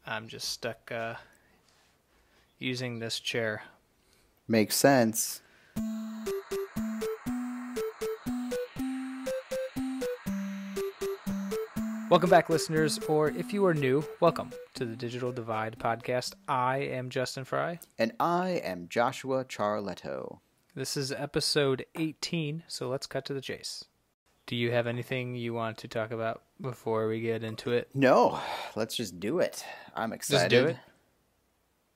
I'm just stuck using this chair. Makes sense. Welcome back, listeners, or if you are new, welcome to the Digital Divide podcast. I am Justin Fry. And I am Joshua Charletto. This is episode 18, so let's cut to the chase. Do you have anything you want to talk about before we get into it? No, let's just do it. I'm excited. Just do it?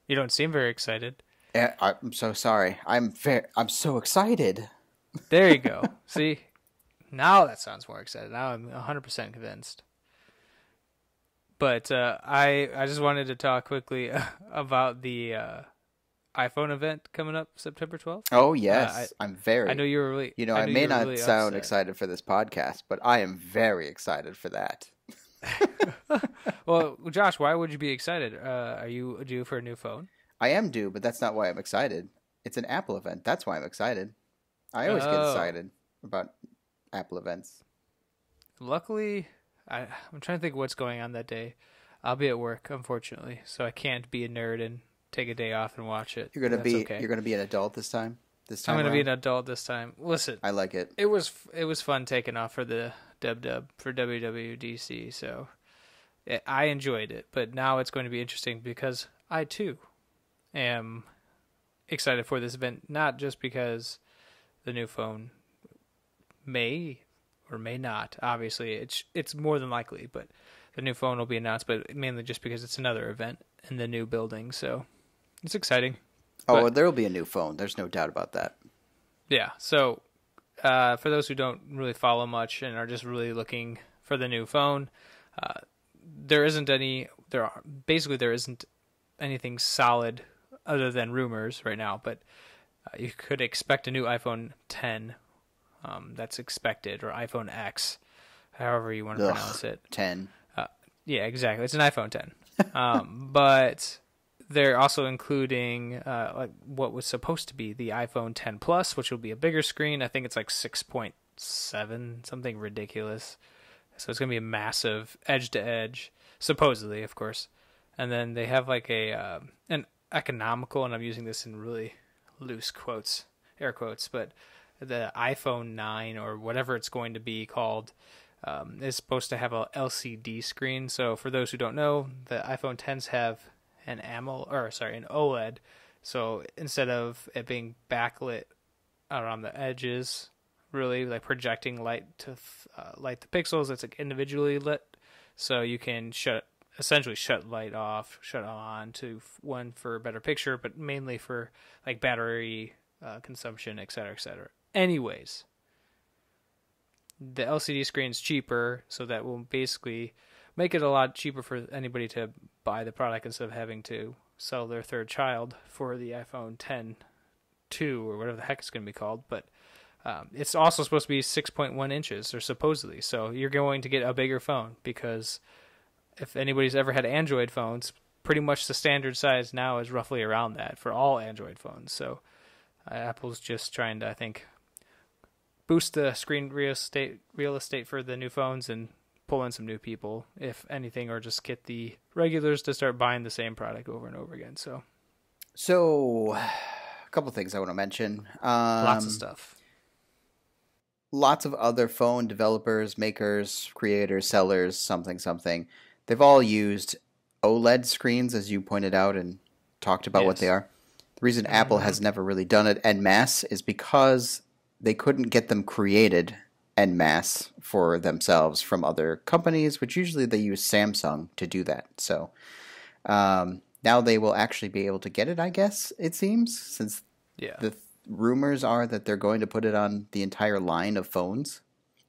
You don't seem very excited. I'm so sorry. I'm so excited. There you go. See? Now that sounds more excited. Now I'm 100% convinced. But I just wanted to talk quickly about the iPhone event coming up September 12th. Oh, yes. I know you were really... I may not sound excited for this podcast, but I am very excited for that. Well, Josh, why would you be excited? Are you due for a new phone? I am due, but that's not why I'm excited. It's an Apple event. That's why I'm excited. I always get excited about Apple events. Luckily... I'm trying to think what's going on that day. I'll be at work, unfortunately, so I can't be a nerd and take a day off and watch it. You're gonna be an adult this time. I'm gonna be an adult this time. Listen, I like it. It was fun taking off for the dub for WWDC, so I enjoyed it. But now it's going to be interesting because I too am excited for this event, not just because the new phone may or may not. Obviously, it's more than likely, but the new phone will be announced, but mainly just because it's another event in the new building, so it's exciting. Oh, there will be a new phone. There's no doubt about that. Yeah, so for those who don't really follow much and are just really looking for the new phone, there isn't anything solid other than rumors right now, but you could expect a new iPhone 10. That's expected, or iPhone X, however you want to pronounce it. 10. Yeah, exactly. It's an iPhone 10. But they're also including like what was supposed to be the iPhone 10 Plus, which will be a bigger screen. I think it's like 6.7, something ridiculous. So it's going to be a massive edge-to-edge, supposedly, of course. And then they have like an economical, and I'm using this in really loose quotes, air quotes, but the iPhone 9 or whatever it's going to be called is supposed to have a LCD screen. So for those who don't know, the iPhone 10s have an OLED. So instead of it being backlit around the edges, really like projecting light to light the pixels, it's like individually lit. So you can essentially shut light off, shut on to one for a better picture, but mainly for like battery consumption, et cetera, et cetera. Anyways, the LCD screen's cheaper, so that will basically make it a lot cheaper for anybody to buy the product instead of having to sell their third child for the iPhone 10 2 or whatever the heck it's going to be called. But it's also supposed to be 6.1 inches, or supposedly. So you're going to get a bigger phone, because if anybody's ever had Android phones, pretty much the standard size now is roughly around that for all Android phones. So Apple's just trying to, I think, boost the screen real estate for the new phones and pull in some new people, if anything, or just get the regulars to start buying the same product over and over again. So a couple things I want to mention. Lots of stuff. Lots of other phone developers, makers, creators, sellers, something. They've all used OLED screens, as you pointed out and talked about what they are. The reason Apple has never really done it en masse is because they couldn't get them created en masse for themselves from other companies, which usually they use Samsung to do that. So now they will actually be able to get it, I guess, it seems, since the rumors are that they're going to put it on the entire line of phones,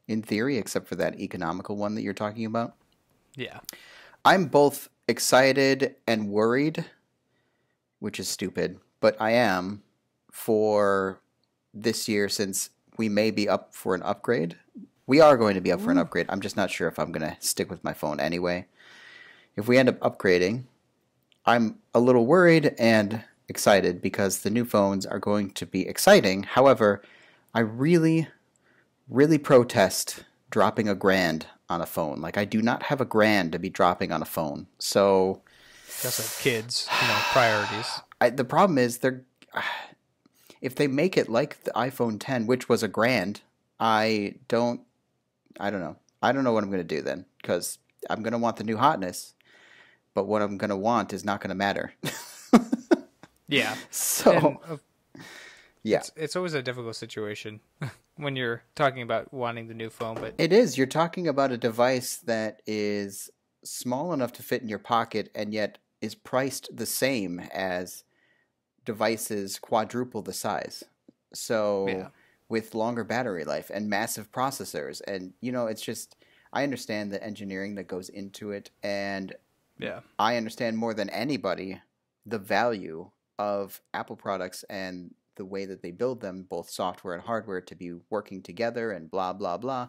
in theory, except for that economical one that you're talking about. Yeah. I'm both excited and worried, which is stupid, but I am, for this year, since we may be up for an upgrade. We are going to be up for an upgrade. I'm just not sure if I'm going to stick with my phone anyway. If we end up upgrading, I'm a little worried and excited because the new phones are going to be exciting. However, I really, really protest dropping $1,000 on a phone. Like, I do not have $1,000 to be dropping on a phone. So You also have kids, priorities. The problem is if they make it like the iPhone 10, which was $1,000, I don't know. I don't know what I'm going to do then, because I'm going to want the new hotness, but what I'm going to want is not going to matter. Yeah. So, yeah. It's always a difficult situation when you're talking about wanting the new phone, but it is. You're talking about a device that is small enough to fit in your pocket and yet is priced the same as devices quadruple the size. So, yeah. with longer battery life and massive processors, and it's just, I understand the engineering that goes into it, and yeah, I understand more than anybody the value of Apple products and the way that they build them, both software and hardware, to be working together and blah blah blah.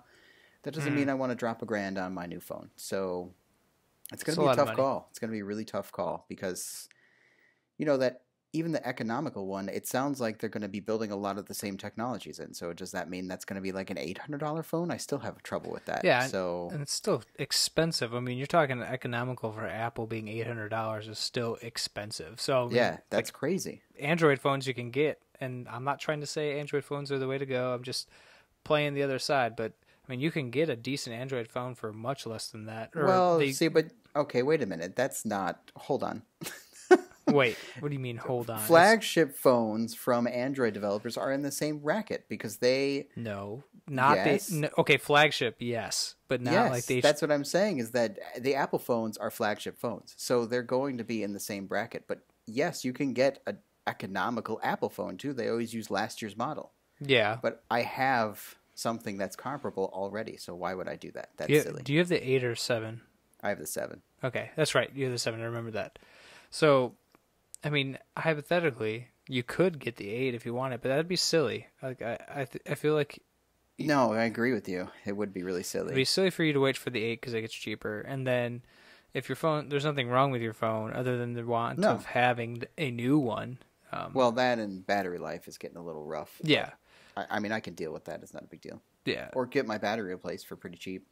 That doesn't mean I want to drop $1,000 on my new phone. So it's going to be a tough call. It's going to be a really tough call, because that even the economical one, it sounds like they're going to be building a lot of the same technologies in. So does that mean that's going to be like an $800 phone? I still have trouble with that. Yeah, and it's still expensive. I mean, you're talking economical for Apple being $800 is still expensive. So yeah, that's crazy. Android phones you can get, and I'm not trying to say Android phones are the way to go. I'm just playing the other side. But I mean, you can get a decent Android phone for much less than that. But okay, wait a minute. That's not. Hold on. Wait, what do you mean, hold on? Flagship phones from Android developers are in the same bracket, because they... No, not yes. Okay, flagship, yes, but not yes, like they... that's what I'm saying, is that the Apple phones are flagship phones, so they're going to be in the same bracket. But yes, you can get an economical Apple phone, too. They always use last year's model. Yeah. But I have something that's comparable already, so why would I do that? That's silly. Do you have the 8 or 7? I have the 7. Okay, that's right. You have the 7. I remember that. So... I mean, hypothetically, you could get the 8 if you wanted, but that'd be silly. Like I feel like. No, I agree with you. It would be really silly. It'd be silly for you to wait for the 8 because it gets cheaper, and then if your phone, there's nothing wrong with your phone other than the want of having a new one. Well, that and battery life is getting a little rough. Yeah. I mean, I can deal with that. It's not a big deal. Yeah. Or get my battery replaced for pretty cheap.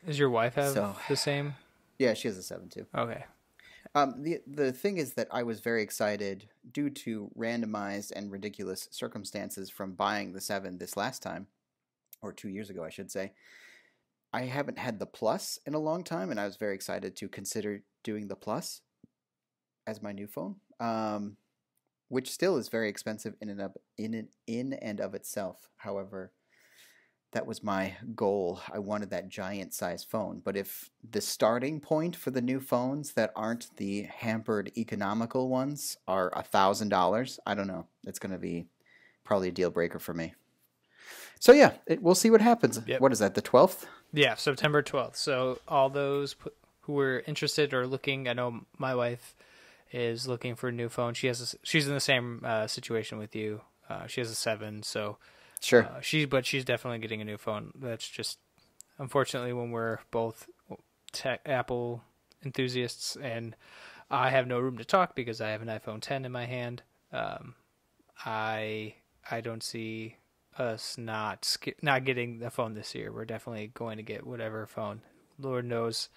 Does your wife have the same? Yeah, she has a 7 too. Okay. The thing is that I was very excited due to randomized and ridiculous circumstances from buying the 7 this last time, or 2 years ago, I should say. I haven't had the Plus in a long time, and I was very excited to consider doing the Plus as my new phone, which still is very expensive in and of itself. However, that was my goal. I wanted that giant size phone. But if the starting point for the new phones that aren't the hampered economical ones are $1,000, I don't know. It's going to be probably a deal breaker for me. So yeah, we'll see what happens. Yep. What is that, the 12th? Yeah, September 12th. So all those who were interested or looking, I know my wife is looking for a new phone. She's in the same situation with you. She has a 7, so... Sure. She's definitely getting a new phone. That's just, unfortunately, when we're both Apple enthusiasts, and I have no room to talk because I have an iPhone 10 in my hand. I don't see us not getting the phone this year. We're definitely going to get whatever phone. Lord knows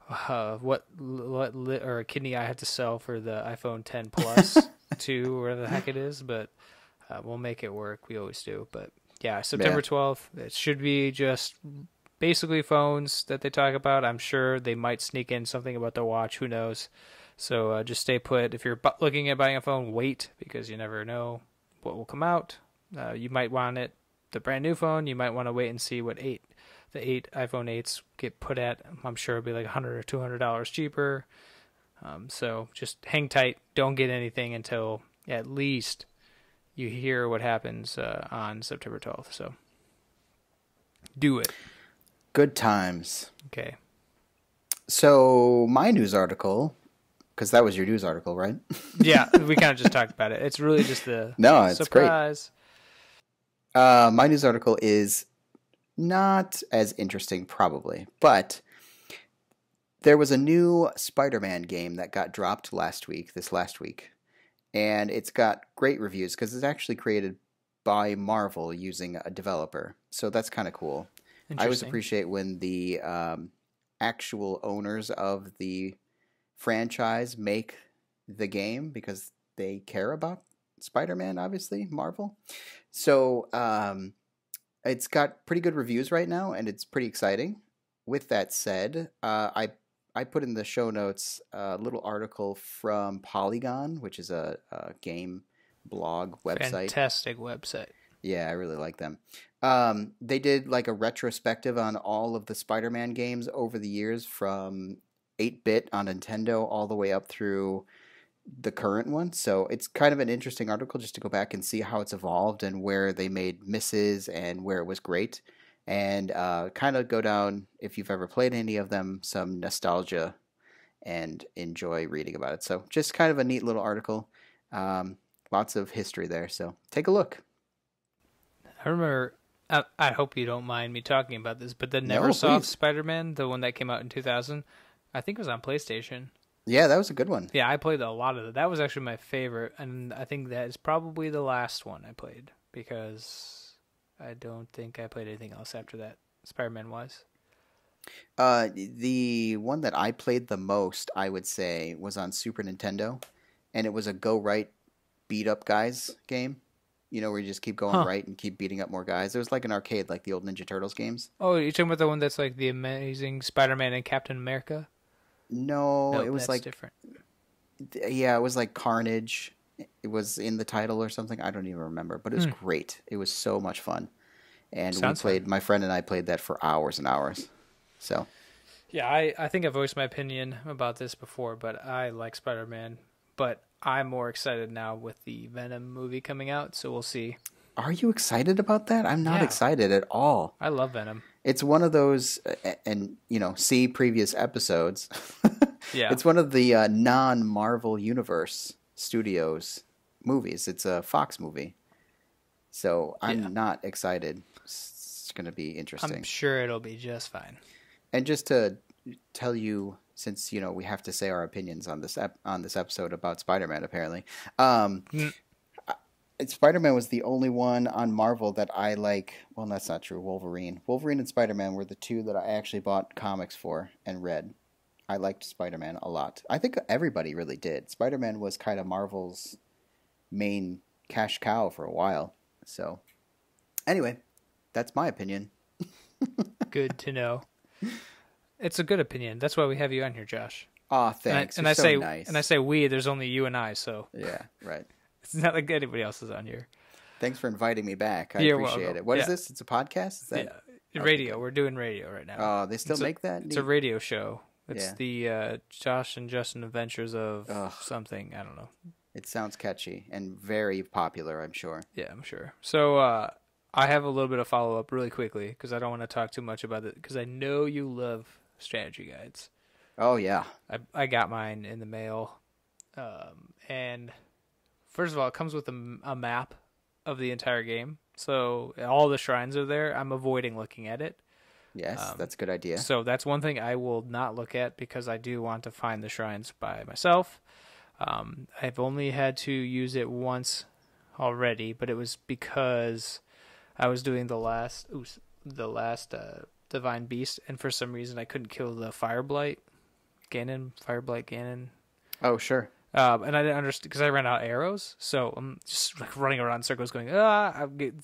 what or a kidney I have to sell for the iPhone 10 Plus 2 or whatever the heck it is, but. We'll make it work. We always do. But yeah, September 12th. It should be just basically phones that they talk about. I'm sure they might sneak in something about the watch. Who knows? So just stay put. If you're looking at buying a phone, wait, because you never know what will come out. You might want the brand new phone. You might want to wait and see what the 8 iPhone 8s get put at. I'm sure it'll be like $100 or $200 cheaper. So just hang tight. Don't get anything until at least you hear what happens on September 12th. So do it. Good times. Okay. So my news article, because that was your news article, right? Yeah, we kind of just talked about it. It's really just the it's surprise. Great. My news article is not as interesting, probably, but there was a new Spider-Man game that got dropped this last week. And it's got great reviews because it's actually created by Marvel using a developer. So that's kind of cool. I always appreciate when the actual owners of the franchise make the game because they care about Spider-Man, obviously, Marvel. So it's got pretty good reviews right now, and it's pretty exciting. With that said, I put in the show notes a little article from Polygon, which is a game blog website. Fantastic website. Yeah, I really like them. They did like a retrospective on all of the Spider-Man games over the years from 8-bit on Nintendo all the way up through the current one. So it's kind of an interesting article just to go back and see how it's evolved and where they made misses and where it was great. And kind of go down, if you've ever played any of them, some nostalgia and enjoy reading about it. So just kind of a neat little article. Lots of history there. So take a look. I remember, I hope you don't mind me talking about this, but the Neversoft Spider-Man, the one that came out in 2000, I think it was on PlayStation. Yeah, that was a good one. Yeah, I played a lot of it. That was actually my favorite, and I think that is probably the last one I played, because I don't think I played anything else after that, Spider-Man-wise. The one that I played the most, I would say, was on Super Nintendo, and it was a go right, beat up guys game. You know, where you just keep going right and keep beating up more guys. It was like an arcade, like the old Ninja Turtles games. Oh, you're talking about the one that's like the Amazing Spider-Man and Captain America? No, it was like different. Yeah, it was like Carnage. It was in the title or something. I don't even remember, but it was great. It was so much fun, and my friend and I played that for hours and hours. So, yeah, I think I've voiced my opinion about this before, but I like Spider-Man, but I'm more excited now with the Venom movie coming out, so we'll see. Are you excited about that? I'm not excited at all. I love Venom. It's one of those, and see previous episodes. Yeah. It's one of the non-Marvel Universe Studios movies. It's a Fox movie. So I'm not excited. It's going to be interesting. I'm sure it'll be just fine. And just to tell you, since we have to say our opinions on this episode about Spider-Man, apparently, Spider-Man was the only one on Marvel that I like. Well, that's not true. Wolverine and Spider-Man were the two that I actually bought comics for and read. I liked Spider-Man a lot. I think everybody really did. Spider-Man was kind of Marvel's main cash cow for a while. So, anyway, that's my opinion. Good to know. It's a good opinion. That's why we have you on here, Josh. Aw, thanks. And I say nice. And I say we. There's only you and I. So yeah, right. It's not like anybody else is on here. Thanks for inviting me back. I appreciate it. What is this? It's a podcast? Is that... Yeah, radio. We're doing radio right now. Oh, they still make that? It's a radio show. It's the Josh and Justin Adventures of something. I don't know. It sounds catchy and very popular, I'm sure. Yeah, I'm sure. So I have a little bit of follow-up really quickly because I don't want to talk too much about it because I know you love strategy guides. Oh, yeah. I got mine in the mail. And first of all, it comes with a map of the entire game. So all the shrines are there. I'm avoiding looking at it. Yes, that's a good idea. So that's one thing I will not look at because I do want to find the shrines by myself. I've only had to use it once already, but it was because I was doing the last Divine Beast, and for some reason I couldn't kill the Fireblight Ganon. Oh, sure. And I didn't understand because I ran out of arrows, so I'm just like running around in circles going,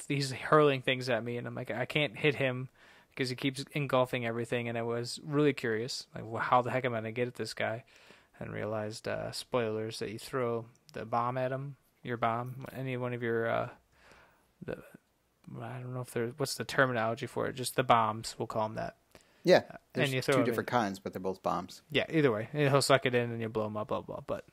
he's hurling things at me, and I'm like, I can't hit him because he keeps engulfing everything, and I was really curious, like, well, how the heck am I going to get at this guy? And realized, spoilers, that you throw the bomb at him, your bomb, any one of your, I don't know if there's, what's the terminology for it, just the bombs, we'll call them that. Yeah, there's and you throw two different kinds, but they're both bombs. Yeah, either way, he'll suck it in and you blow him up, blah, blah, but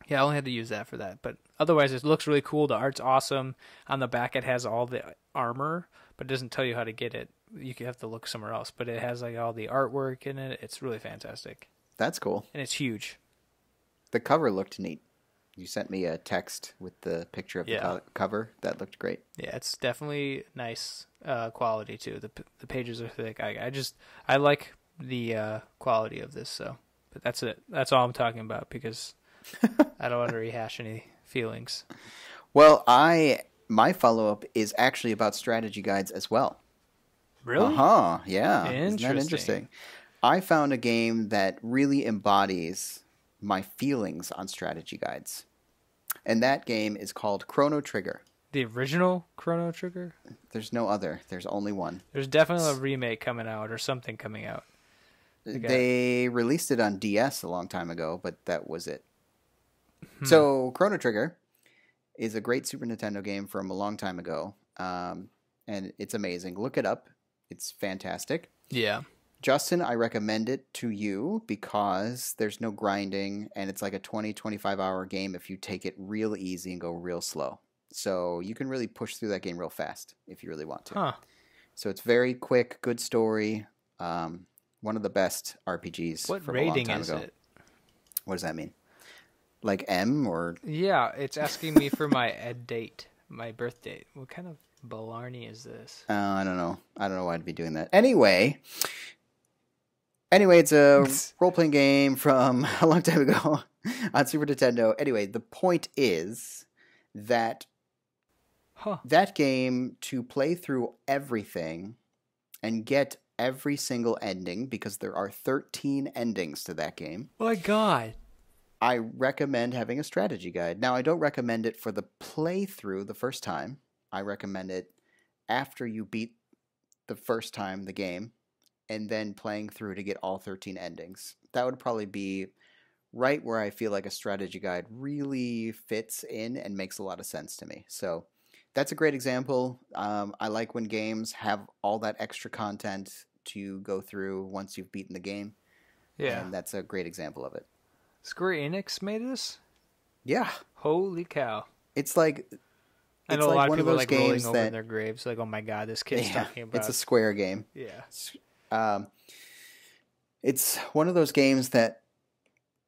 yeah, I only had to use that for that, but otherwise it looks really cool, the art's awesome, on the back it has all the armor, but it doesn't tell you how to get it, you have to look somewhere else, but it has like all the artwork in it, it's really fantastic. That's cool. And it's huge. The cover looked neat. You sent me a text with the picture of the cover. That looked great. Yeah, it's definitely nice quality too. The pages are thick. I like the quality of this. So, but that's it. That's all I'm talking about because I don't want to rehash any feelings. Well, my follow-up is actually about strategy guides as well. Really? Yeah. Isn't that interesting? I found a game that really embodies my feelings on strategy guides. And that game is called Chrono Trigger. The original Chrono Trigger? There's no other. There's only one. There's definitely a remake coming out or something coming out. They released it on DS a long time ago, but that was it. So Chrono Trigger is a great Super Nintendo game from a long time ago, and it's amazing. Look it up. It's fantastic. Yeah. Justin, I recommend it to you because there's no grinding, and it's like a 20, 25-hour game if you take it real easy and go real slow. So you can really push through that game real fast if you really want to. Huh. So it's very quick, good story. One of the best RPGs what from a long rating time is ago. It? What does that mean? Like M or? Yeah, it's asking me for my date, my birth date. What kind of Blarney is this? I don't know. I don't know why I'd be doing that. Anyway, it's a role-playing game from a long time ago on Super Nintendo. Anyway, the point is that that game, to play through everything and get every single ending, because there are 13 endings to that game. My God. I recommend having a strategy guide. Now, I don't recommend it for the playthrough the first time. I recommend it after you beat the first time the game and then playing through to get all 13 endings. That would probably be right where I feel like a strategy guide really fits in and makes a lot of sense to me. So that's a great example. I like when games have all that extra content to go through once you've beaten the game. Yeah. And that's a great example of it. Square Enix made this? Yeah. Holy cow. It's like... I know a lot of people like rolling over in their graves, like, oh my God, this kid's talking about... It's a Square game. Yeah. It's one of those games that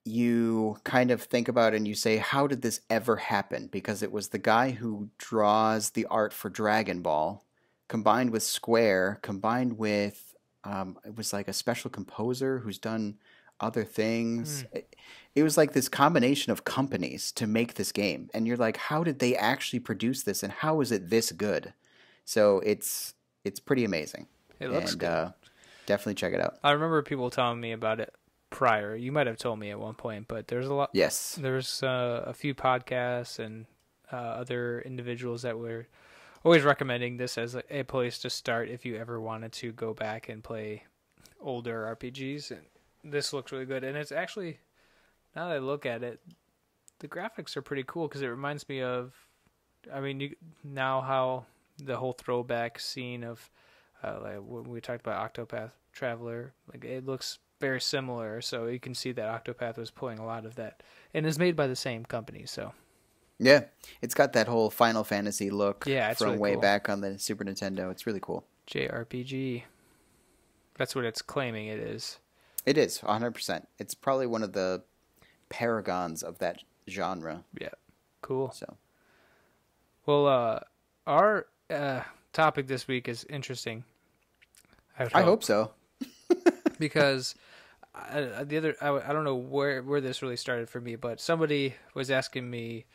you kind of think about and you say, how did this ever happen? Because it was the guy who draws the art for Dragon Ball, combined with Square, combined with... it was like a special composer who's done other things. It was like this combination of companies to make this game. And you're like, how did they actually produce this? And how is it this good? So it's pretty amazing. It looks good. Definitely check it out. I remember people telling me about it prior. You might have told me at one point, but there's a lot. Yes. There's a few podcasts and other individuals that were always recommending this as a place to start if you ever wanted to go back and play older RPGs. And this looks really good. And it's actually, now that I look at it, the graphics are pretty cool because it reminds me of, I mean, now how the whole throwback scene of, like when we talked about Octopath Traveler, like it looks very similar. So you can see that Octopath was pulling a lot of that, and is made by the same company. So yeah, it's got that whole Final Fantasy look it's from really way cool. back on the Super Nintendo. It's really cool. JRPG. That's what it's claiming it is. It is, 100%. It's probably one of the paragons of that genre. Yeah, cool. So, well, our topic this week is interesting. I hope so. Because I don't know where this really started for me, but somebody was asking me,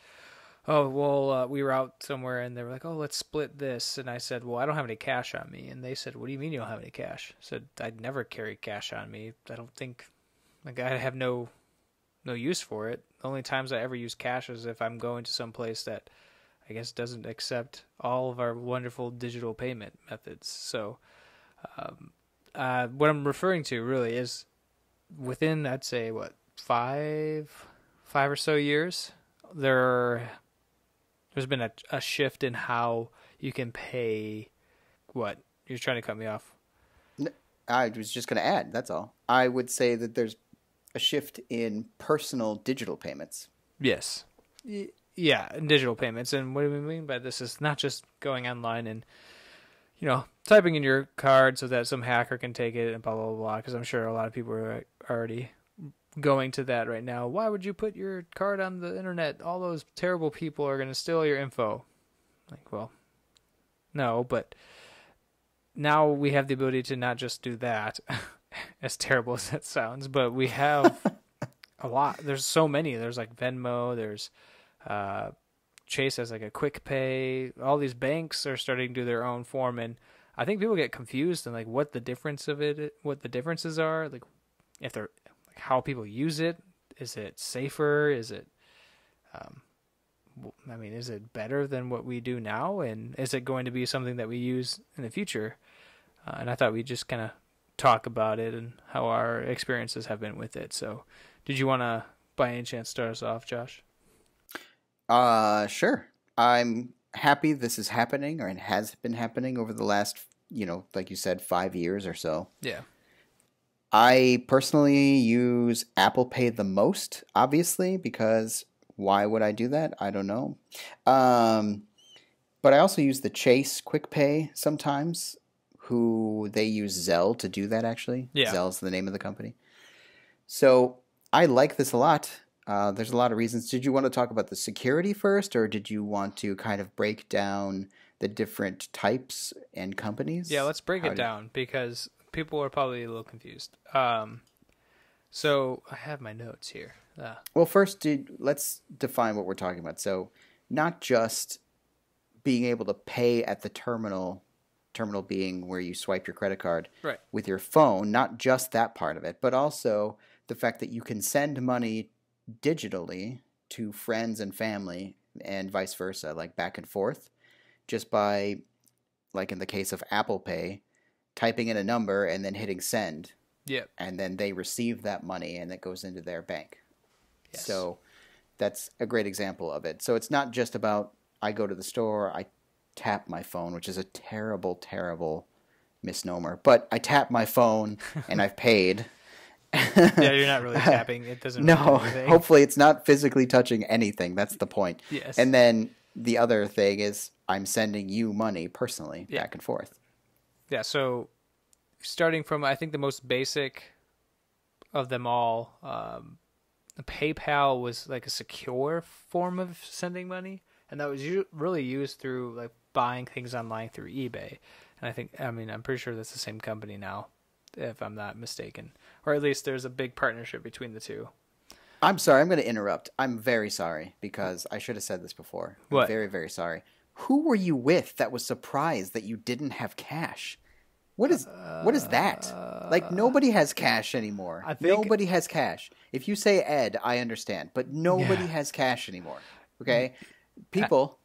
oh, well, we were out somewhere and they were like, oh, let's split this. And I said, well, I don't have any cash on me. And they said, what do you mean you don't have any cash? I said, I'd never carry cash on me. I don't think, like, I have no use for it. The only times I ever use cash is if I'm going to some place that I guess doesn't accept all of our wonderful digital payment methods. So what I'm referring to really is within, I'd say, what, five or so years, there's been a shift in how you can pay. What? You're trying to cut me off. I was just going to add, that's all. I would say that there's a shift in personal digital payments. Yes. Yeah, digital payments. And what do we mean by this is not just going online and, typing in your card so that some hacker can take it and blah, blah, blah, because I'm sure a lot of people are already going to that right now. Why would you put your card on the internet? All those terrible people are going to steal your info. Like, well, no, but now we have the ability to not just do that, as terrible as that sounds, but we have a lot. There's so many. There's like Venmo, there's Chase has like a quick pay. All these banks are starting to do their own form, and I think people get confused and like what the differences are, like if they're like how people use it. Is it safer? Is it, I mean, is it better than what we do now? And is it going to be something that we use in the future? And I thought we'd just kind of talk about it and how our experiences have been with it. So did you want to, by any chance, start us off, Josh? Sure. I'm happy this is happening, or it has been happening over the last, like you said, 5 years or so. Yeah. I personally use Apple Pay the most, obviously, because why would I do that? I don't know. But I also use the Chase Quick Pay sometimes, who they use Zelle to do that, actually. Yeah. Zelle's the name of the company. So I like this a lot. There's a lot of reasons. Did you want to talk about the security first, or did you want to kind of break down the different types and companies? Yeah, let's break it down because people are probably a little confused. So I have my notes here. Well, first, let's define what we're talking about. So not just being able to pay at the terminal being where you swipe your credit card with your phone, not just that part of it, but also the fact that you can send money digitally to friends and family and vice versa, like back and forth, just by, like in the case of Apple Pay, typing in a number and then hitting send. Yep. And then they receive that money and it goes into their bank. Yes. So that's a great example of it. So it's not just about I go to the store, I tap my phone, which is a terrible, terrible misnomer. But I tap my phone and I've paid. Yeah, you're not really tapping. It doesn't. No, anything. Hopefully it's not physically touching anything. That's the point. Yes. And then the other thing is I'm sending you money personally back and forth. Yeah, so starting from, I think, the most basic of them all, PayPal was like a secure form of sending money, and that was really used through like buying things online through eBay. And I'm pretty sure that's the same company now, if I'm not mistaken. Or at least there's a big partnership between the two. I'm sorry, I'm going to interrupt. I'm very sorry because I should have said this before. What? I'm very, very sorry. Who were you with that was surprised that you didn't have cash? What is that? Like, nobody has cash anymore. Nobody has cash. If you say Ed, I understand, but nobody has cash anymore. Okay? People,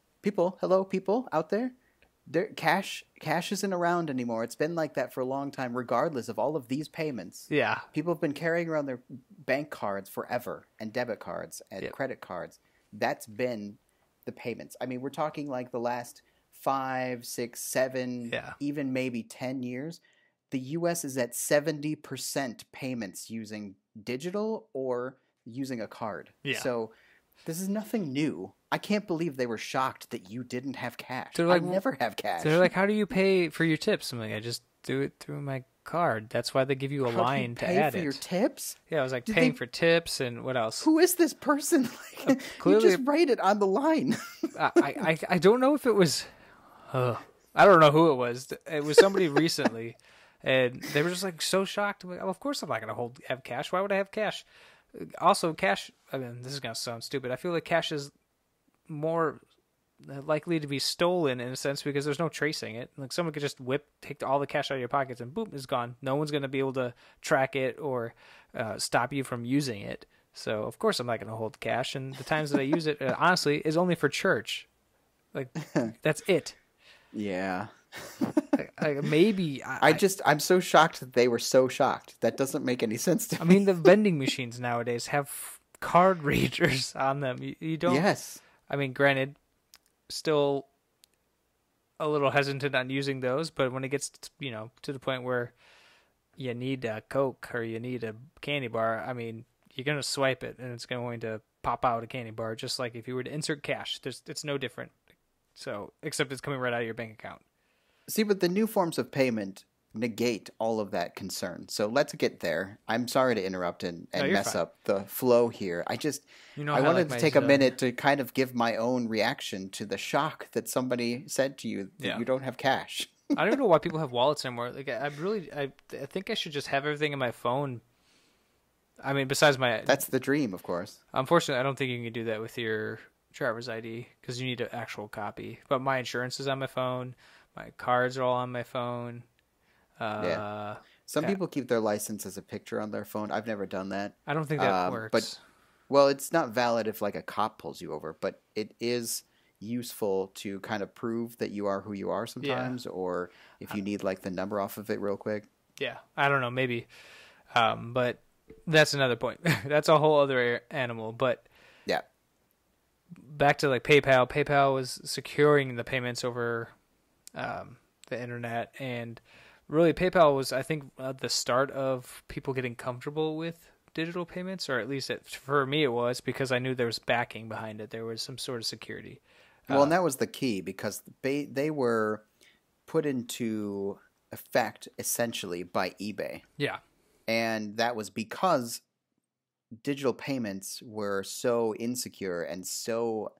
hello, people out there. Cash isn't around anymore. It's been like that for a long time, regardless of all of these payments. Yeah. People have been carrying around their bank cards forever, and debit cards, and credit cards. That's been the payments. I mean, we're talking like the last 5, 6, 7, even maybe 10 years. The U.S. is at 70% payments using digital or using a card. Yeah. So this is nothing new. I can't believe they were shocked that you didn't have cash. Like, I never have cash. They're like, how do you pay for your tips? I'm like, I just do it through my card. That's why they give you a line to add it. Pay for your tips? Yeah, I was like paying for tips and what else? Who is this person? Like, clearly, you just write it on the line. I don't know if it was... I don't know who it was. It was somebody recently, and they were just like so shocked. I'm like, oh, of course I'm not going to have cash. Why would I have cash? Also, cash, I mean, this is going to sound stupid. I feel like cash is more likely to be stolen in a sense because there's no tracing it. Like someone could just take all the cash out of your pockets and boom, it's gone. No one's going to be able to track it or stop you from using it. So, of course, I'm not going to hold cash. And the times that I use it, honestly, is only for church. Like, that's it. Yeah. Maybe. I'm so shocked that they were so shocked. That doesn't make any sense to me. I mean, the vending machines nowadays have card readers on them. You don't. Yes. I mean, granted, still a little hesitant on using those, but when it gets, to the point where you need a Coke or you need a candy bar, I mean, you're going to swipe it and it's going to pop out a candy bar, just like if you were to insert cash. It's no different. So, except it's coming right out of your bank account. See, but the new forms of payment negate all of that concern. So let's get there. I'm sorry to interrupt and mess up the flow here. I wanted to take a minute to kind of give my own reaction to the shock that somebody said to you that you don't have cash. I don't know why people have wallets anymore. Like, I think I should just have everything in my phone. I mean, besides my... That's the dream, of course. Unfortunately, I don't think you can do that with your driver's ID because you need an actual copy. But my insurance is on my phone. My cards are all on my phone. Some people keep their license as a picture on their phone. I've never done that. I don't think that works. But Well, it's not valid if like a cop pulls you over, but it is useful to kind of prove that you are who you are Yeah. sometimes, or if you need like the number off of it real quick. Yeah. I don't know. Maybe. But that's another point. That's a whole other animal. But Yeah. back to like PayPal. PayPal was securing the payments over the internet, and really PayPal was, I think, the start of people getting comfortable with digital payments, or at least for me it was, because I knew there was backing behind it. There was some sort of security. Well, and that was the key because they were put into effect essentially by eBay. Yeah. And that was because digital payments were so insecure and so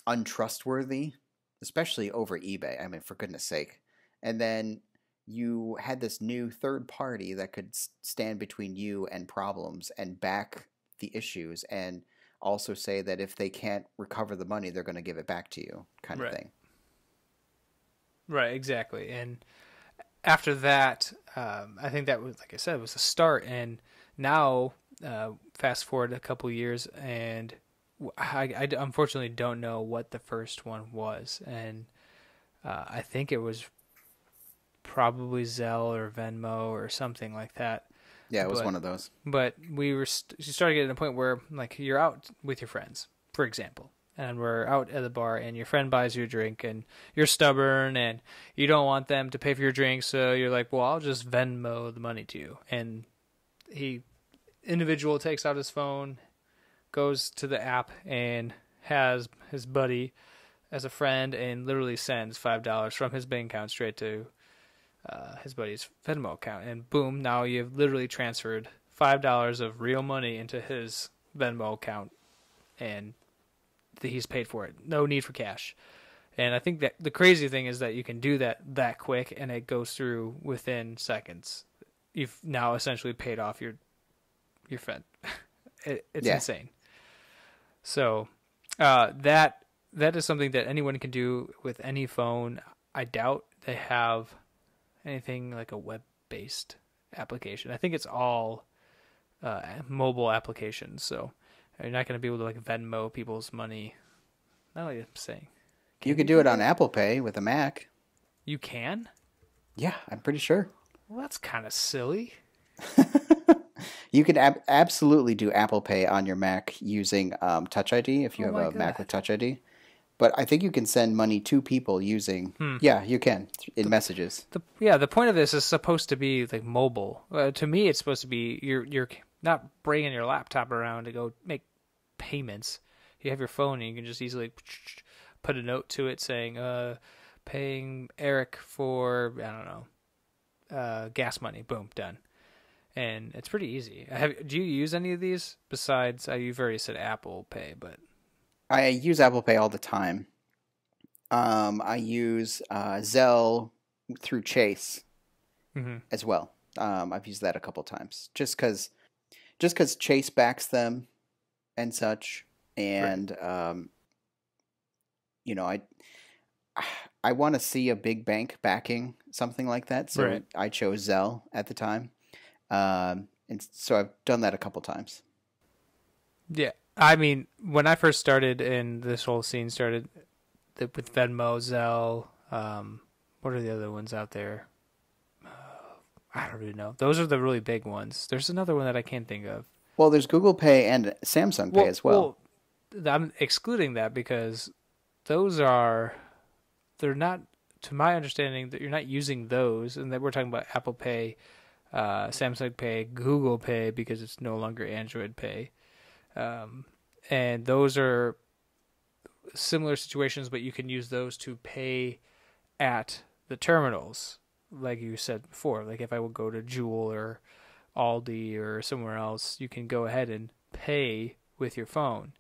untrustworthy, especially over eBay. I mean, for goodness sake. And then you had this new third party that could stand between you and problems and back the issues and also say that if they can't recover the money, they're going to give it back to you, kind of thing. Right, exactly. And after that, I think that was, like I said, was a start. And now, fast forward a couple years, and I unfortunately don't know what the first one was. And I think it was probably Zelle or Venmo or something like that. Yeah, it was one of those. But we were started getting to the point where, like, you're out with your friends, for example, and we're out at the bar, and your friend buys you a drink, and you're stubborn, and you don't want them to pay for your drink, so you're like, well, I'll just Venmo the money to you. And individual takes out his phone, goes to the app, and has his buddy as a friend, and literally sends $5 from his bank account straight to his buddy's Venmo account, and boom, now you've literally transferred $5 of real money into his Venmo account, and he's paid for it. No need for cash. And I think that the crazy thing is that you can do that quick, and it goes through within seconds. You've now essentially paid off your friend. It's insane. So that is something that anyone can do with any phone. I doubt they have anything like a web-based application. I think it's all mobile applications, so you're not going to be able to like Venmo people's money. Not what I'm saying. You could do it on Apple Pay with a Mac. You can? Yeah, I'm pretty sure. Well, that's kind of silly. You can absolutely do Apple Pay on your Mac using Touch ID if you have a Mac with Touch ID. But I think you can send money to people using... Yeah, you can, in messages. The point of this is supposed to be like mobile. To me, it's supposed to be you're not bringing your laptop around to go make payments. You have your phone and you can just easily put a note to it saying, paying Eric for, I don't know, gas money. Boom, done. And it's pretty easy. Do you use any of these besides, you've already said Apple Pay, but... I use Apple Pay all the time. I use Zelle through Chase as well. I've used that a couple times just because Chase backs them and such, and you know, I want to see a big bank backing something like that, so I chose Zelle at the time, and so I've done that a couple times. Yeah. I mean, when I first started and this whole scene started with Venmo, Zelle, what are the other ones out there? I don't really know. Those are the really big ones. There's another one that I can't think of. Well, there's Google Pay and Samsung Pay as well. I'm excluding that because they're not, to my understanding, that you're not using those, and that we're talking about Apple Pay, Samsung Pay, Google Pay, because it's no longer Android Pay. And those are similar situations, but you can use those to pay at the terminals, like you said before. Like if I would go to Jewel or Aldi or somewhere else, you can go ahead and pay with your phone.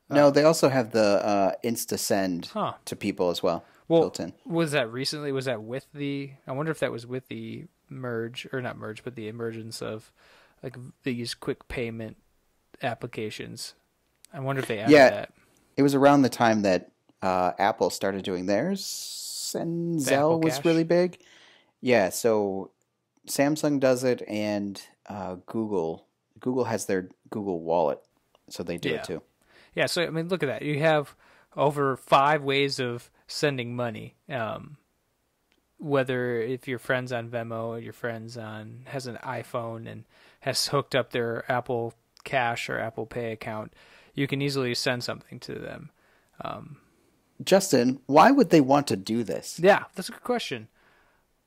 No, they also have the Insta Send to people as well, built in. Was that recently? Was that with the... I wonder if that was with the but the emergence of like these quick payment applications. I wonder if they added that. It was around the time that Apple started doing theirs, and Zelle was really big. Yeah, so Samsung does it, and Google Google has their Google Wallet, so they do it Yeah. too. Yeah, so I mean, look at that. You have over 5 ways of sending money. Whether if your friend's on Venmo or your friend's on has an iPhone and has hooked up their Apple Cash or Apple Pay account, you can easily send something to them. Justin, why would they want to do this? Yeah, that's a good question.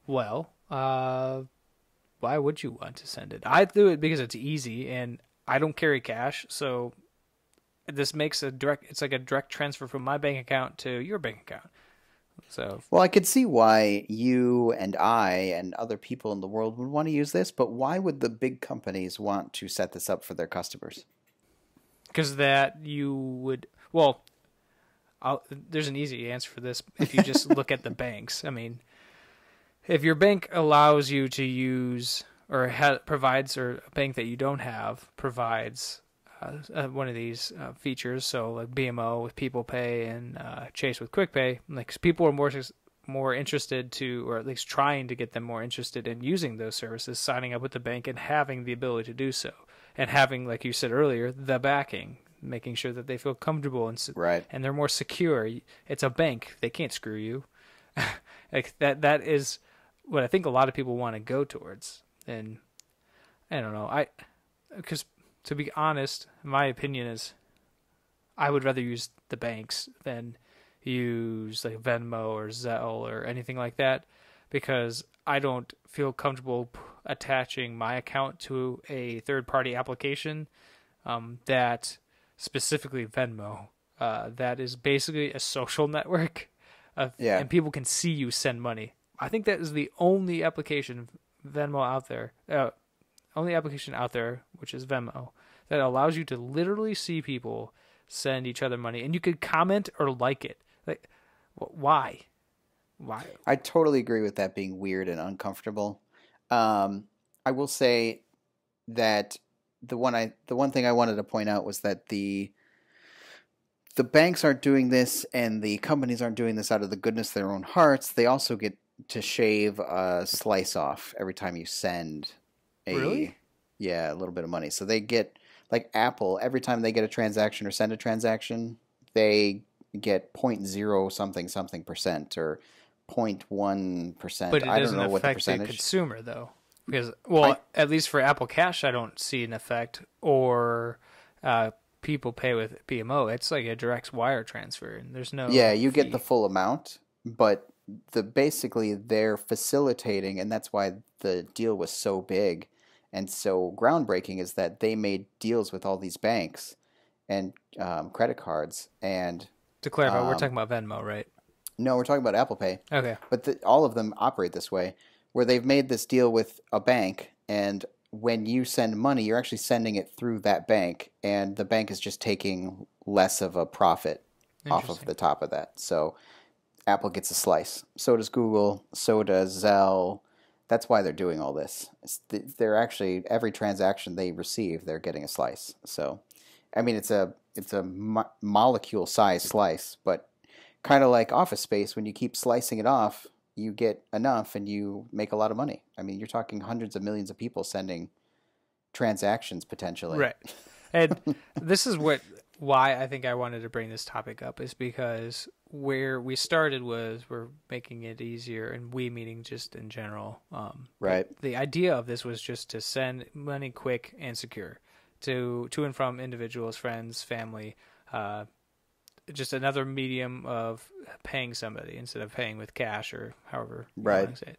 Well, why would you want to send it? I do it because it's easy and I don't carry cash, so this makes it's like a direct transfer from my bank account to your bank account. So, Well, I could see why you and I and other people in the world would want to use this, but why would the big companies want to set this up for their customers? because that you would, well, there's an easy answer for this if you just look at the banks. I mean, if your bank allows you to use or provides, or a bank that you don't have provides one of these features, so like BMO with People Pay and Chase with Quick Pay, like 'cause people are more interested to, or at least trying to get them more interested in using those services, signing up with the bank and having the ability to do so, and having, like you said earlier, the backing, making sure that they feel comfortable Right. and they're more secure. It's a bank; they can't screw you. Like that is what I think a lot of people want to go towards, and I don't know, because to be honest, my opinion is I would rather use the banks than use like Venmo or Zelle or anything like that, because I don't feel comfortable attaching my account to a third-party application that specifically Venmo, that is basically a social network and people can see you send money. I think that is the only application Venmo out there, only application out there, which is Venmo, that allows you to literally see people send each other money, and you could comment or like it. Like, why? Why? I totally agree with that being weird and uncomfortable. I will say that the one thing I wanted to point out was that the banks aren't doing this and the companies aren't doing this out of the goodness of their own hearts. They also get to shave a slice off every time you send a little bit of money. So they get, like Apple, every time they get a transaction or send a transaction, they get 0.0 something percent or 0.1%. But it I don't doesn't know what the affect the percentage. consumer, though. Because, well, at least for Apple Cash, I don't see an effect, or People Pay with BMO. It's like a direct wire transfer, and there's no Yeah, you fee. get the full amount, but basically they're facilitating, and that's why the deal was so big and so groundbreaking, is that they made deals with all these banks and credit cards. And To clarify, we're talking about Venmo, right? no, we're talking about Apple Pay. Okay. But all of them operate this way, where they've made this deal with a bank, and when you send money, you're actually sending it through that bank, and the bank is just taking less of a profit off of the top of that. So Apple gets a slice. So does Google. So does Zelle. That's why they're doing all this. They're actually, every transaction they receive, they're getting a slice. So, I mean, it's a molecule size slice, but kind of like Office Space, when you keep slicing it off, you get enough and you make a lot of money. I mean, you're talking hundreds of millions of people sending transactions potentially. Right. And this is why I think I wanted to bring this topic up, is because where we started was we're making it easier, and we meaning just in general. Right. The idea of this was just to send money quick and secure to and from individuals, friends, family, just another medium of paying somebody instead of paying with cash or however you want to say it.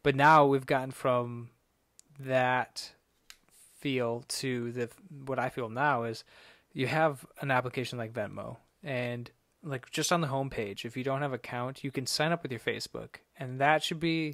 But now we've gotten from that feel to what I feel now is you have an application like Venmo, and like just on the homepage, if you don't have an account, you can sign up with your Facebook, and that should be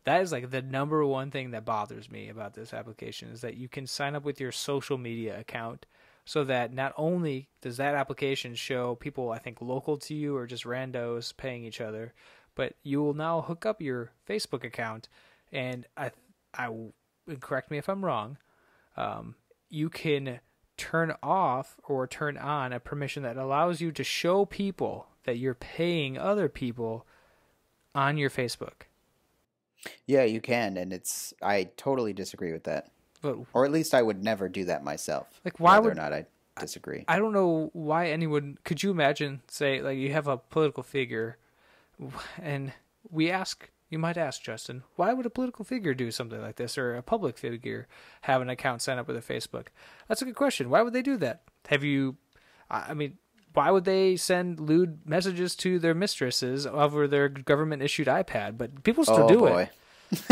that is like the number one thing that bothers me about this application, is that you can sign up with your social media account, so that not only does that application show people, I think, local to you or just randos paying each other, but you will now hook up your Facebook account, and I correct me if I'm wrong, you can turn off or turn on a permission that allows you to show people that you're paying other people on your Facebook. Yeah, you can, and I totally disagree with that. But Or at least I would never do that myself. like, why whether would or not I disagree. I don't know why anyone could you imagine say like you have a political figure, and you might ask Justin, why would a political figure do something like this, or a public figure have an account sign up with a Facebook? That's a good question. Why would they do that? I mean, why would they send lewd messages to their mistresses over their government issued iPad? But people still do it.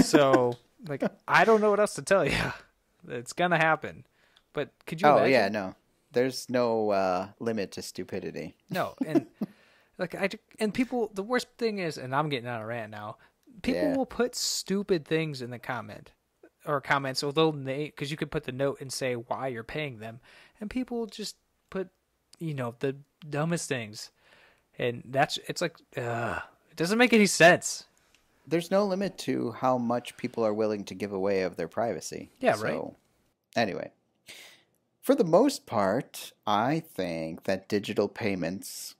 So, like, I don't know what else to tell you. It's gonna happen. But could you? Imagine? Yeah, no. There's no limit to stupidity. No, and and people. The worst thing is, and I'm getting on a rant now. People will put stupid things in the comments, so they'll because you could put the note and say why you're paying them, and people just put, the dumbest things, and it's like, it doesn't make any sense. There's no limit to how much people are willing to give away of their privacy. Yeah, right. Anyway, for the most part, I think that digital payments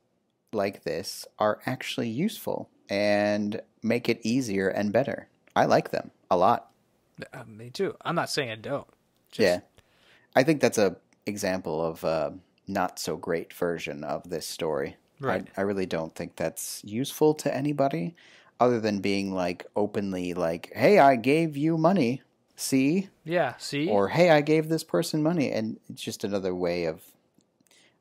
like this are actually useful and make it easier and better. I like them a lot. Me too. I'm not saying I don't. Yeah. I think that's a example of a not so great version of this story. Right. I really don't think that's useful to anybody other than being like openly like, hey, I gave you money. See? Yeah, see? Or, hey, I gave this person money. And it's just another way of,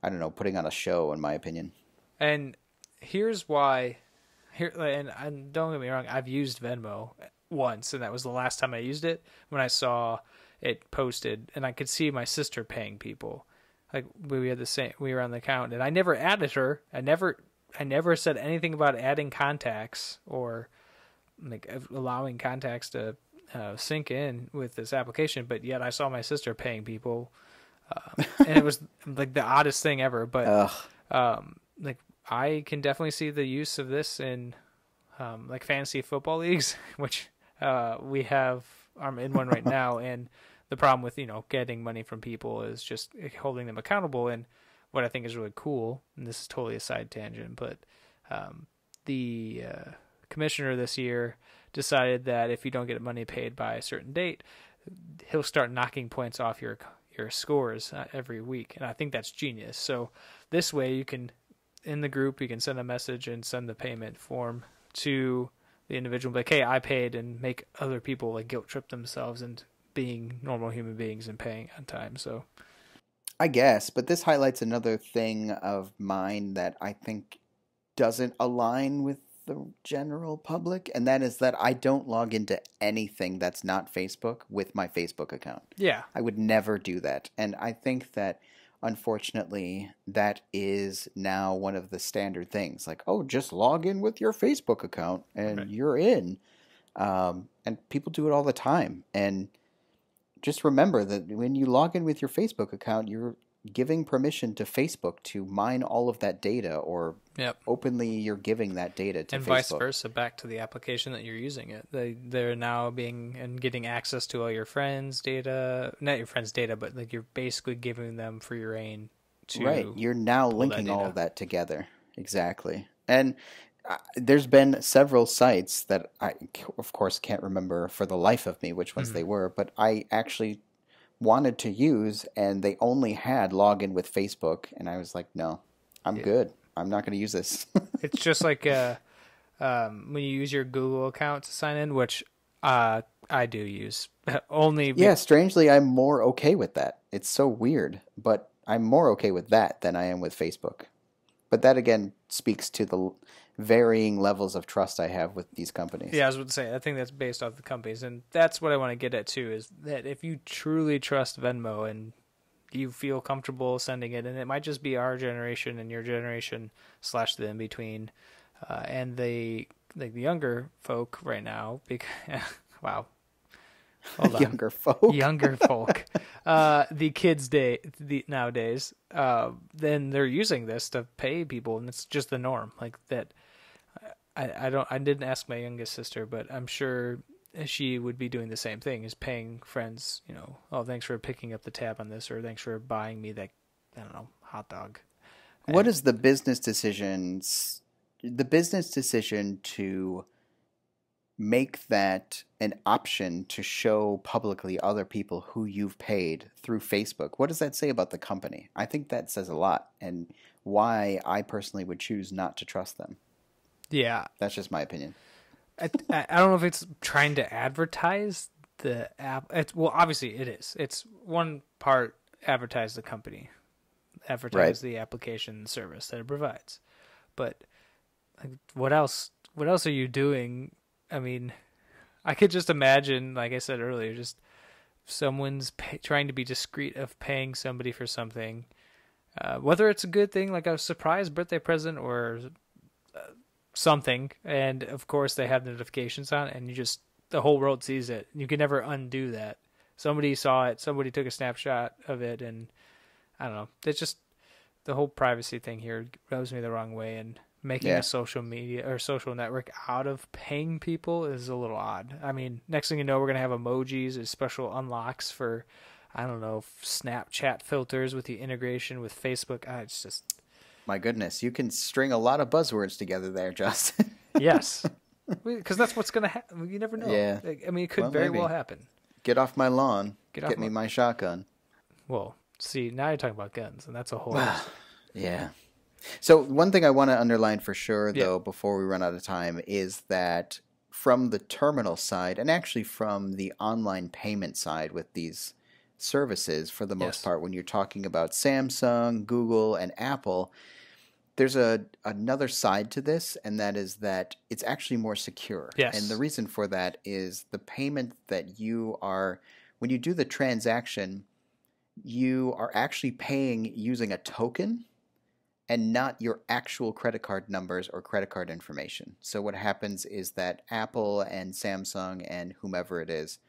I don't know, putting on a show, in my opinion. And here's why. And don't get me wrong, I've used Venmo once, and that was the last time I used it, when I saw it posted, and I could see my sister paying people. Like, we were on the account, and I never added her. I never said anything about adding contacts or like allowing contacts to sync in with this application, but yet I saw my sister paying people, and it was like the oddest thing ever. But like, I can definitely see the use of this in like fantasy football leagues, which we have. I'm in one right now, and the problem with getting money from people is just holding them accountable. And what I think is really cool, and this is totally a side tangent, but the commissioner this year decided that if you don't get money paid by a certain date, he'll start knocking points off your scores every week. And I think that's genius. So this way you can, in the group, you can send a message and send the payment form to the individual, like, hey, I paid, and make other people like guilt trip themselves and being normal human beings and paying on time. So I guess, but this highlights another thing of mine that I think doesn't align with the general public, and that is that I don't log into anything that's not Facebook with my Facebook account. Yeah. I would never do that. And I think that, unfortunately, that is now one of the standard things. Like, oh, just log in with your Facebook account and you're in. And people do it all the time. And just remember that when you log in with your Facebook account, you're giving permission to Facebook to mine all of that data, or openly you're giving that data to Facebook. And vice versa, back to the application that you're using it. They're now getting access to all your friends' data, not your friends' data, but like you're basically giving them free reign to Right, you're now linking all of that together. Exactly. And there's been several sites that I, of course, can't remember for the life of me which ones they were, but I actually wanted to use, and they only had login with Facebook, and I was like, no, I'm good. I'm not going to use this. It's just like when you use your Google account to sign in, which I do use. Strangely, I'm more okay with that. It's so weird, but I'm more okay with that than I am with Facebook. But that, again, speaks to the varying levels of trust I have with these companies. Yeah, I was about to say, I think that's based off the companies, and that's what I want to get at too, is that if you truly trust Venmo and you feel comfortable sending it, and it might just be our generation and your generation / the in-between, and the younger folk right now, wow. Hold on. Younger folk. The kids nowadays, then they're using this to pay people, and it's just the norm. Like that. I didn't ask my youngest sister, but I'm sure she would be doing the same thing, is paying friends, oh, thanks for picking up the tab on this, or thanks for buying me that, I don't know, hot dog. What is the business decision to make that an option to show publicly other people who you've paid through Facebook, what does that say about the company? I think that says a lot, and why I personally would choose not to trust them. Yeah. That's just my opinion. I don't know if it's trying to advertise the app. Well, obviously it is. It's one part advertise the company, advertise the application service that it provides. But like, what else? What else are you doing? I mean, I could just imagine, like I said earlier, just someone's trying to be discreet of paying somebody for something, whether it's a good thing, like a surprise birthday present or something. And of course, they have notifications on, and the whole world sees it. You can never undo that. Somebody saw it. Somebody took a snapshot of it, and I don't know. It's just the whole privacy thing here rubs me the wrong way, and making a social media or social network out of paying people is a little odd. I mean, next thing you know, we're going to have emojis as special unlocks for, I don't know, Snapchat filters with the integration with Facebook. It's just... My goodness, you can string a lot of buzzwords together there, Justin. Yes. Because that's what's going to happen. You never know. Yeah. I mean, it could very well happen. Get off my lawn. Get me my shotgun. Well, see, now you're talking about guns, and that's a whole... Yeah. So one thing I want to underline for sure, though, before we run out of time, is that from the terminal side, and actually from the online payment side with these services, for the most part, when you're talking about Samsung, Google, and Apple, there's another side to this, and that is that it's actually more secure. Yes. And the reason for that is the payment that when you do the transaction, you are actually paying using a token and not your actual credit card numbers or credit card information. So what happens is that Apple and Samsung and whomever it is,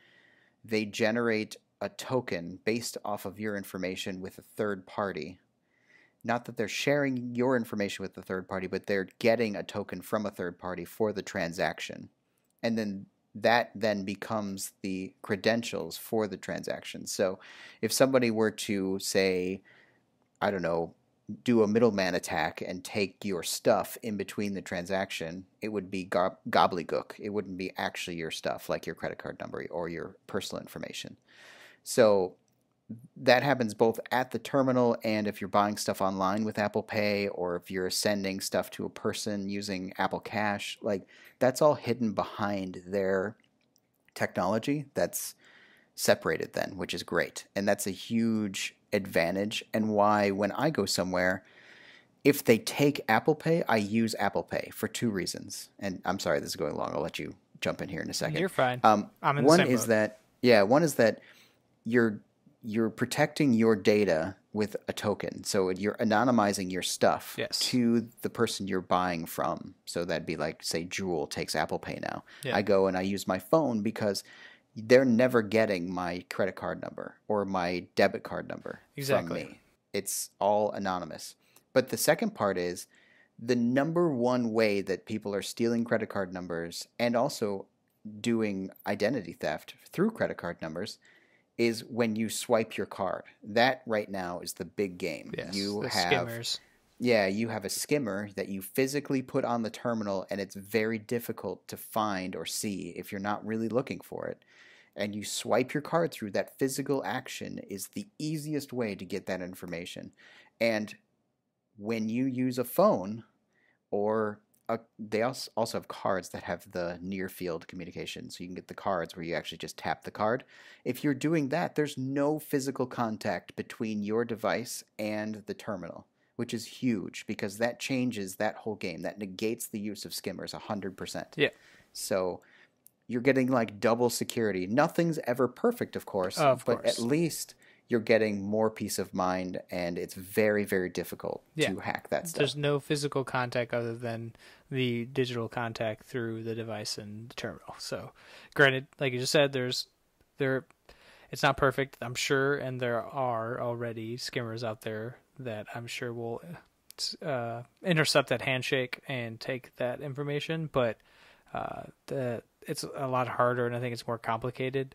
they generate a token based off of your information with a third party. Not that they're sharing your information with the third party, but they're getting a token from a third party for the transaction. And then that then becomes the credentials for the transaction. So if somebody were to say, I don't know, do a middleman attack and take your stuff in between the transaction, it would be gobbledygook. It wouldn't be actually your stuff, like your credit card number or your personal information. So that happens both at the terminal and if you're buying stuff online with Apple Pay, or if you're sending stuff to a person using Apple Cash. Like, that's all hidden behind their technology that's separated then, which is great. And that's a huge advantage, and why when I go somewhere, if they take Apple Pay, I use Apple Pay for two reasons. And I'm sorry, this is going long. I'll let you jump in here in a second. You're fine. I'm in the same boat. One is that you're protecting your data with a token. So you're anonymizing your stuff to the person you're buying from. So that'd be like, say, Jewel takes Apple Pay now. Yeah. I go and I use my phone because they're never getting my credit card number or my debit card number from me. It's all anonymous. But the second part is the number one way that people are stealing credit card numbers and also doing identity theft through credit card numbers is when you swipe your card. That right now is the big game. Yes, you the have skimmers. Yeah, you have a skimmer that you physically put on the terminal, and it's very difficult to find or see if you're not really looking for it. And you swipe your card through. That physical action is the easiest way to get that information. And when you use a phone, or they also have cards that have the near field communication, so you can get the cards where you actually just tap the card. If you're doing that, there's no physical contact between your device and the terminal, which is huge because that changes that whole game. That negates the use of skimmers 100%. Yeah. So you're getting like double security. Nothing's ever perfect, of course, but at least you're getting more peace of mind, and it's very, very difficult to hack that stuff. There's no physical contact other than the digital contact through the device and the terminal. So, granted, like you just said, it's not perfect, I'm sure, and there are already skimmers out there that I'm sure will intercept that handshake and take that information, but it's a lot harder, and I think it's more complicated.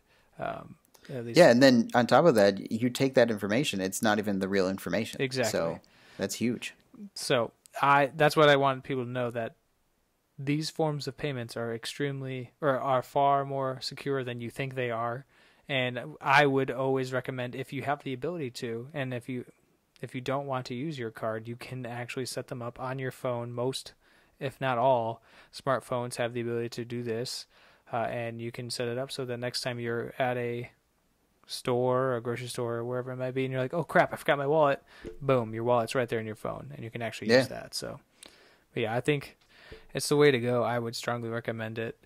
Yeah, and then on top of that, you take that information, it's not even the real information. Exactly. So that's huge. So that's what I want people to know, that these forms of payments are are far more secure than you think they are. And I would always recommend, if you have the ability to, and if you don't want to use your card, you can actually set them up on your phone. Most, if not all, smartphones have the ability to do this, and you can set it up so that next time you're at a store or a grocery store or wherever it might be, and you're like, oh crap, I forgot my wallet. Boom, your wallet's right there in your phone, and you can actually use that. So, but yeah, I think it's the way to go. I would strongly recommend it.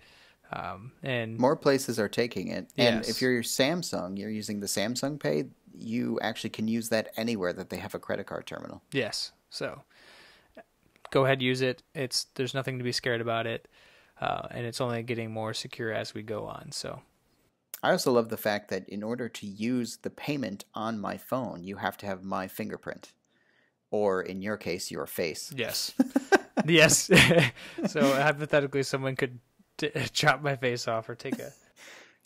And more places are taking it. And yes. if you're Samsung, you're using the Samsung Pay, you actually can use that anywhere that they have a credit card terminal. Yes. So go ahead, use it. There's nothing to be scared about it. And it's only getting more secure as we go on. So I also love the fact that in order to use the payment on my phone, you have to have my fingerprint. Or in your case, your face. Yes. Yes. So hypothetically, someone could chop my face off or take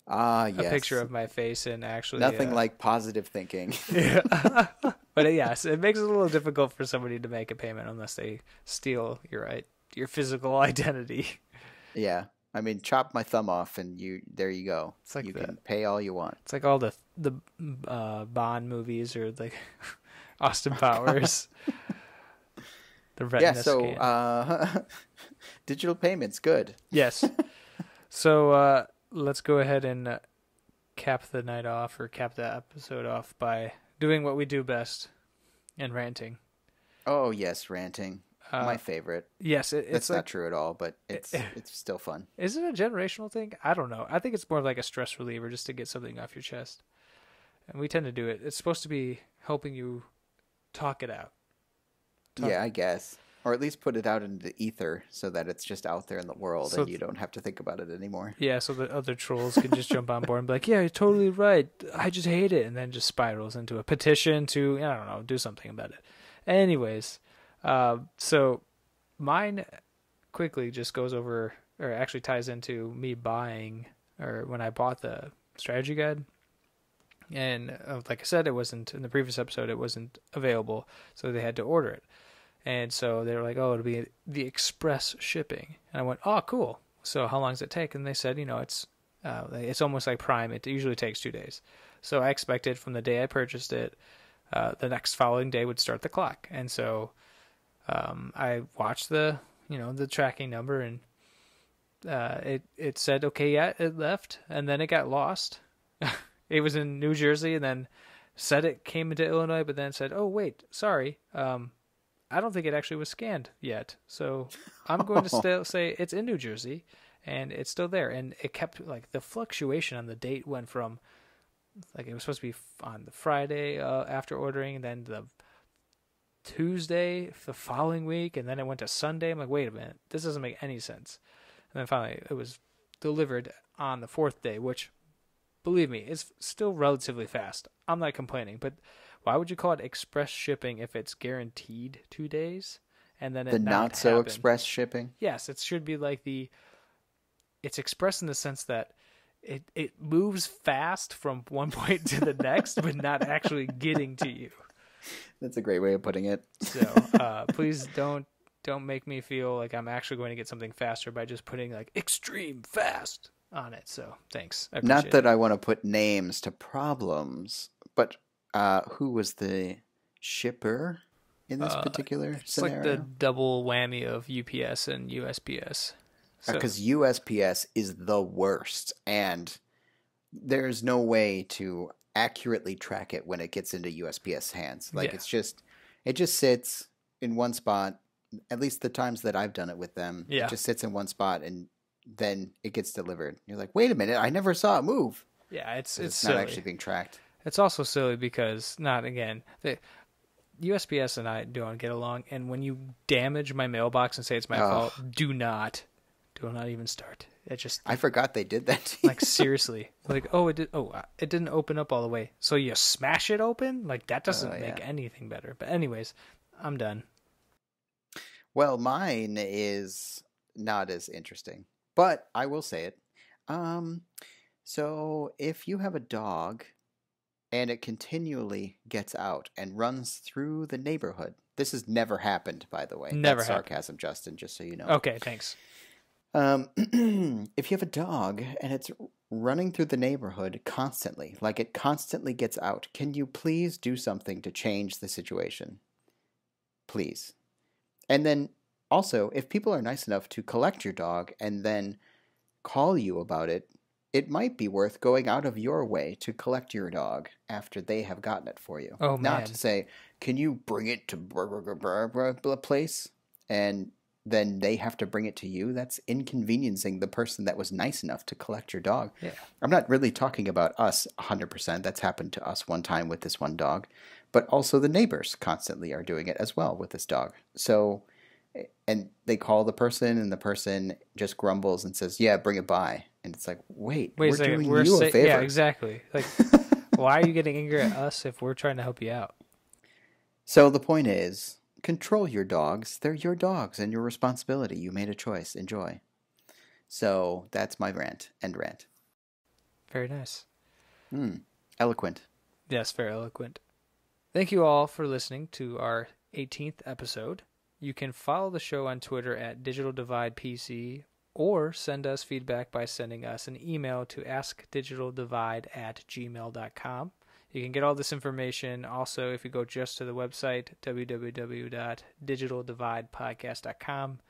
a picture of my face and actually nothing like positive thinking. Yeah. But yes, it makes it a little difficult for somebody to make a payment unless they steal your physical identity. Yeah, I mean, chop my thumb off and there you go. It's like you can pay all you want. It's like all the Bond movies or like Austin Powers. The retina scan. Digital payments, good. Yes. So let's go ahead and cap the night off, or cap the episode off, by doing what we do best, and ranting. Oh yes, ranting. My favorite. Yes, it's not true at all, but it's still fun. Is it a generational thing? I don't know. I think it's more like a stress reliever, just to get something off your chest. And we tend to do it. It's supposed to be helping you talk it out. Yeah, I guess. Or at least put it out into the ether so that it's just out there in the world and you don't have to think about it anymore. Yeah, so that other trolls can just jump on board and be like, yeah, you're totally right. I just hate it. And then just spirals into a petition to, I don't know, do something about it. Anyways, so mine quickly just goes over, or actually ties into me buying, or when I bought the strategy guide. And like I said, it wasn't, in the previous episode, it wasn't available, so they had to order it. And so they were like, oh, it'll be the express shipping. And I went, oh, cool. So how long does it take? And they said, it's almost like Prime. It usually takes 2 days. So I expected from the day I purchased it, the next following day would start the clock. And so I watched the tracking number, and it said, okay, yeah, it left. And then it got lost. It was in New Jersey, and then said it came into Illinois, but then said, oh, wait, sorry. I don't think it actually was scanned yet. So I'm going to still say it's in New Jersey, and it's still there. And it kept, like, the fluctuation on the date went from, like, it was supposed to be on the Friday after ordering, and then the Tuesday the following week, and then it went to Sunday. I'm like, wait a minute, this doesn't make any sense. And then finally it was delivered on the 4th day, which, believe me, is still relatively fast. I'm not complaining, but why would you call it express shipping if it's guaranteed 2 days? And then the not so express shipping? Yes, it should be like it's express in the sense that it moves fast from one point to the next, but not actually getting to you. That's a great way of putting it. So please don't make me feel like I'm actually going to get something faster by just putting like extreme fast on it. So thanks. Not that I want to put names to problems, but who was the shipper in this particular scenario? It's like the double whammy of UPS and USPS. Because USPS is the worst, and there's no way to accurately track it when it gets into USPS hands. Like it just sits in one spot. At least the times that I've done it with them, it just sits in one spot, and then it gets delivered. You're like, wait a minute, I never saw it move. Yeah, it's not actually being tracked. It's also silly because the USPS and I don't get along, and when you damage my mailbox and say it's my fault, do not even start. I forgot they did that to you. Like, seriously. Like, it didn't open up all the way. So you smash it open? Like, that doesn't make anything better. But anyways, I'm done. Well, mine is not as interesting, but I will say it. So if you have a dog and it continually gets out and runs through the neighborhood, this has never happened, by the way. Never That's happened. Sarcasm, Justin, just so you know. Okay, thanks. If you have a dog and it's running through the neighborhood constantly, like it constantly gets out, can you please do something to change the situation? Please. And then also, if people are nice enough to collect your dog and then call you about it, it might be worth going out of your way to collect your dog after they have gotten it for you. Oh, man. Not to say, can you bring it to blah place? And then they have to bring it to you. That's inconveniencing the person that was nice enough to collect your dog. Yeah. I'm not really talking about us 100%. That's happened to us one time with this one dog. But also the neighbors constantly are doing it as well with this dog. So, and they call the person and the person just grumbles and says, yeah, bring it by. And it's like, wait we're doing you a favor. Yeah, exactly. Like, why are you getting angry at us if we're trying to help you out? So the point is, control your dogs. They're your dogs and your responsibility. You made a choice. Enjoy. So that's my rant. End rant. Very nice. Eloquent. Yes, very eloquent. Thank you all for listening to our 18th episode. You can follow the show on Twitter at DigitalDividePC or send us feedback by sending us an email to askdigitaldivide@gmail.com. You can get all this information also if you go just to the website, www.digitaldividepodcast.com.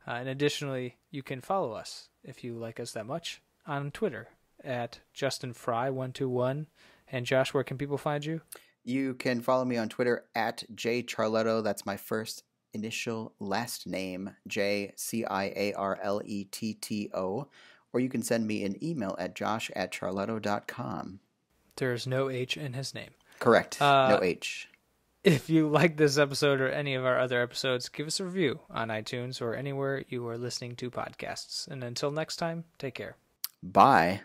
And additionally, you can follow us, if you like us that much, on Twitter at JustinFry121. And Josh, where can people find you? You can follow me on Twitter at JCharletto. That's my first initial last name, JCIARLETTO. Or you can send me an email at josh@charletto.com. There's no H in his name. Correct. No H. If you like this episode or any of our other episodes, give us a review on iTunes or anywhere you are listening to podcasts. And until next time, take care. Bye.